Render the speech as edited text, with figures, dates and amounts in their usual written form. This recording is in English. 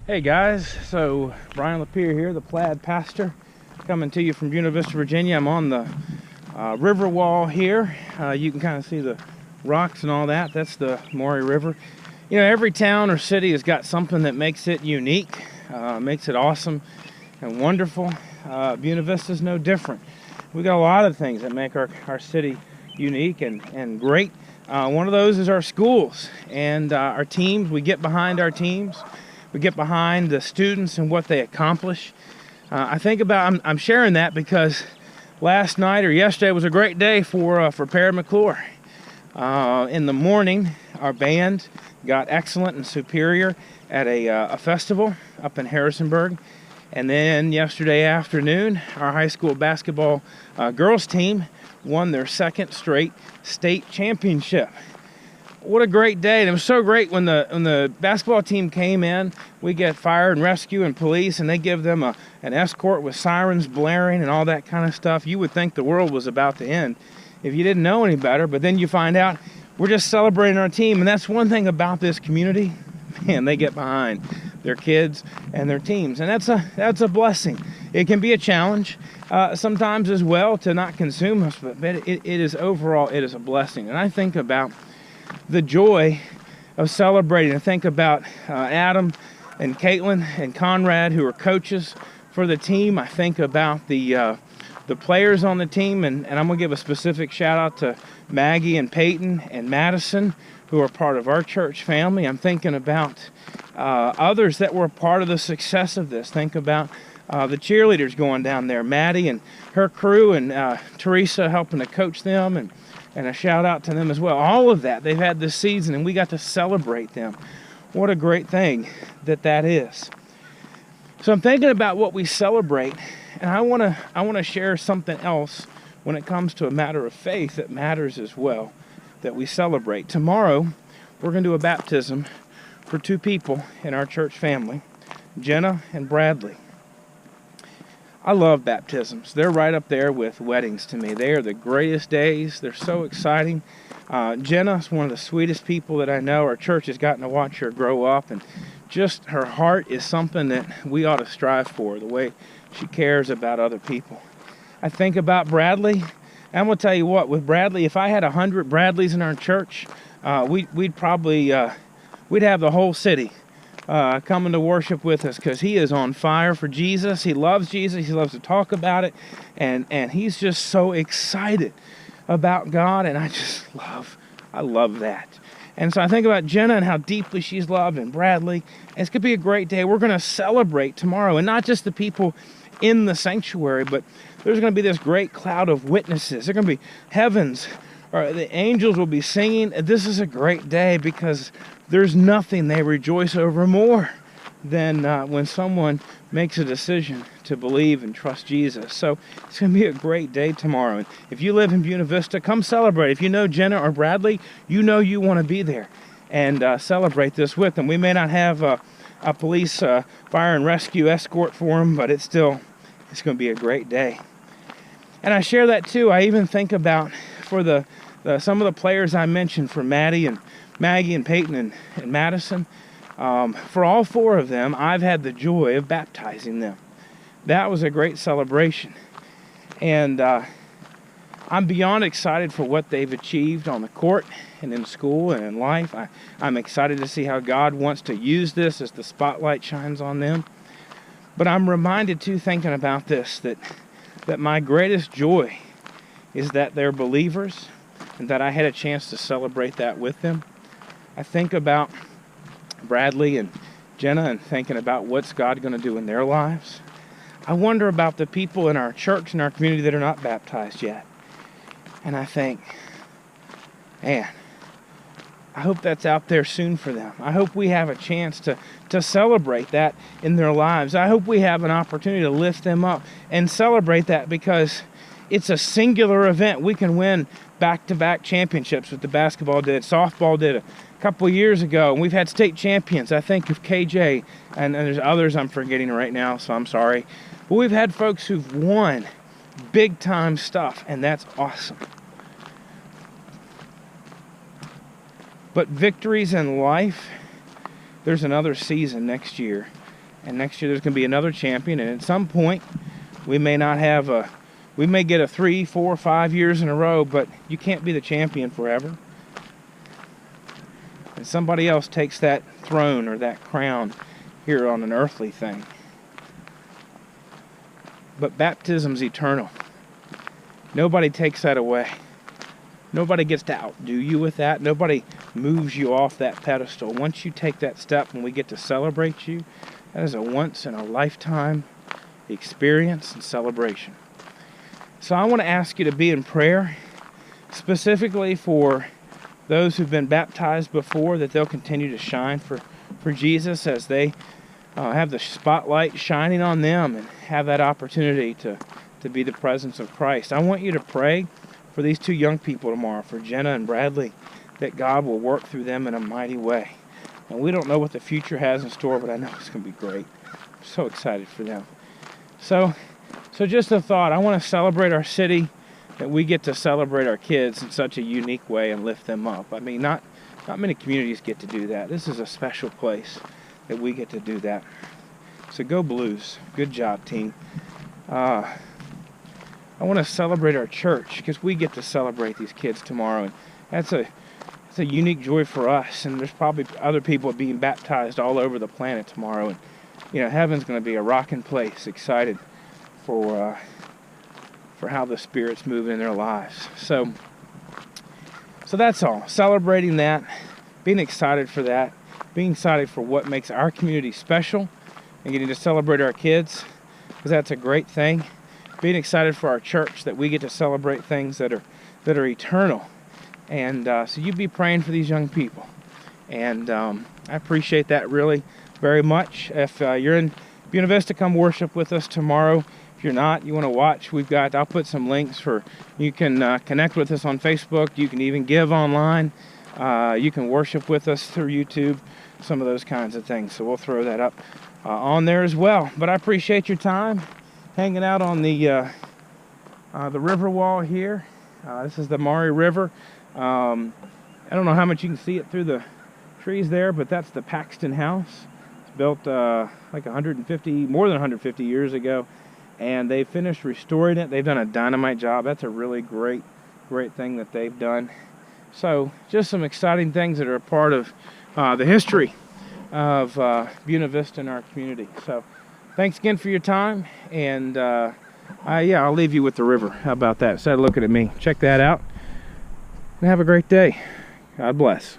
Hey guys, so Brian Lapierre here, the Plaid Pastor, coming to you from Buena Vista, Virginia. I'm on the river wall here. You can kind of see the rocks and all that. That's the Maury River. You know, every town or city has got something that makes it unique, makes it awesome and wonderful. Buena Vista is no different. We got a lot of things that make our city unique and great. One of those is our schools and our teams. We get behind our teams. We get behind the students and what they accomplish. I think about, I'm sharing that because last night or yesterday was a great day for Parry McCluer. In the morning, our band got excellent and superior at a festival up in Harrisonburg. And then yesterday afternoon, our high school basketball girls team won their second straight state championship. What a great day. And it was so great when the basketball team came in. We get fire and rescue and police, and they give them an escort with sirens blaring and all that kind of stuff. You would think the world was about to end if you didn't know any better, but then you find out we're just celebrating our team. And that's one thing about this community. Man, they get behind their kids and their teams, and that's a blessing. It can be a challenge sometimes as well to not consume us, but it is overall, it is a blessing. And I think about the joy of celebrating. I think about Adam and Caitlin and Conrad, who are coaches for the team. I think about the players on the team, and I'm going to give a specific shout out to Maggie and Peyton and Madison, who are part of our church family. I'm thinking about others that were a part of the success of this. Think about the cheerleaders going down there, Maddie and her crew, and Teresa helping to coach them, and a shout out to them as well. All of that they've had this season, and we got to celebrate them. What a great thing that is. So I'm thinking about what we celebrate, and I want to share something else when it comes to a matter of faith that matters as well, that we celebrate. Tomorrow, we're going to do a baptism for two people in our church family, Jenna and Bradley. I love baptisms. They're right up there with weddings to me. They are the greatest days. They're so exciting. Jenna is one of the sweetest people that I know. Our church has gotten to watch her grow up, and just her heart is something that we ought to strive for, the way she cares about other people. I think about Bradley. I'm going to tell you what, with Bradley, if I had 100 Bradleys in our church, we'd probably we'd have the whole city coming to worship with us, because he is on fire for Jesus. He loves Jesus. He loves to talk about it, and he's just so excited about God, and I love that. And so I think about Jenna and how deeply she's loved, and Bradley. It's going to be a great day. We're going to celebrate tomorrow, and not just the people in the sanctuary, but there's going to be this great cloud of witnesses. There's going to be heavens, or the angels will be singing. This is a great day because there's nothing they rejoice over more than when someone makes a decision to believe and trust Jesus. So it's going to be a great day tomorrow. And if you live in Buena Vista, come celebrate. If you know Jenna or Bradley, you know you want to be there and celebrate this with them. We may not have a police fire and rescue escort for them, but it's going to be a great day. And I share that too. I even think about for some of the players I mentioned, for Maggie and Peyton and Madison. For all four of them, I've had the joy of baptizing them. That was a great celebration. And I'm beyond excited for what they've achieved on the court and in school and in life. I'm excited to see how God wants to use this as the spotlight shines on them. But I'm reminded too, thinking about this, that my greatest joy is that they're believers and that I had a chance to celebrate that with them. I think about Bradley and Jenna and thinking about what's God going to do in their lives. I wonder about the people in our church and our community that are not baptized yet. And I think, man, I hope that's out there soon for them. I hope we have a chance to celebrate that in their lives. I hope we have an opportunity to lift them up and celebrate that, because it's a singular event. We can win back-to-back championships, what the basketball did, softball did a couple years ago, and we've had state champions. I think of KJ, and there's others I'm forgetting right now, so I'm sorry. But we've had folks who've won big-time stuff, and that's awesome. But victories in life, there's another season next year And next year there's going to be another champion. And at some point, we may not have a, we may get a 3, 4, 5 years in a row, but you can't be the champion forever. And somebody else takes that throne or that crown here on an earthly thing. But baptism's eternal. Nobody takes that away. Nobody gets to outdo you with that. Nobody moves you off that pedestal. Once you take that step and we get to celebrate you, that is a once-in-a-lifetime experience and celebration. So I want to ask you to be in prayer, specifically for those who've been baptized before, that they'll continue to shine for Jesus as they have the spotlight shining on them and have that opportunity to be the presence of Christ. I want you to pray for these 2 young people tomorrow, for Jenna and Bradley, that God will work through them in a mighty way. And we don't know what the future has in store, but I know it's going to be great. I'm so excited for them. So just a thought. I want to celebrate our city, that we get to celebrate our kids in such a unique way and lift them up. I mean, not many communities get to do that. This is a special place that we get to do that. So go Blues. Good job, team. I want to celebrate our church, because we get to celebrate these kids tomorrow. And that's a unique joy for us. And there's probably other people being baptized all over the planet tomorrow. And, you know, heaven's going to be a rocking place. Excited for how the Spirit's moving in their lives. So that's all. Celebrating that, being excited for that, being excited for what makes our community special, and getting to celebrate our kids, because that's a great thing. Being excited for our church, that we get to celebrate things that are eternal. And so you be praying for these young people. And I appreciate that really very much. If you're in Buena Vista, come worship with us tomorrow. If you're not, you want to watch, I'll put some links for, you can connect with us on Facebook. You can even give online. You can worship with us through YouTube, some of those kinds of things. So we'll throw that up on there as well. But I appreciate your time hanging out on the river wall here. This is the Maury River. I don't know how much you can see it through the trees there, but that's the Paxton House. It's built like more than 150 years ago. And they finished restoring it. They've done a dynamite job. That's a really great thing that they've done. So just some exciting things that are a part of the history of Buena Vista in our community. So thanks again for your time. And I'll leave you with the river. How about that? Instead of looking at me, check that out. And have a great day. God bless.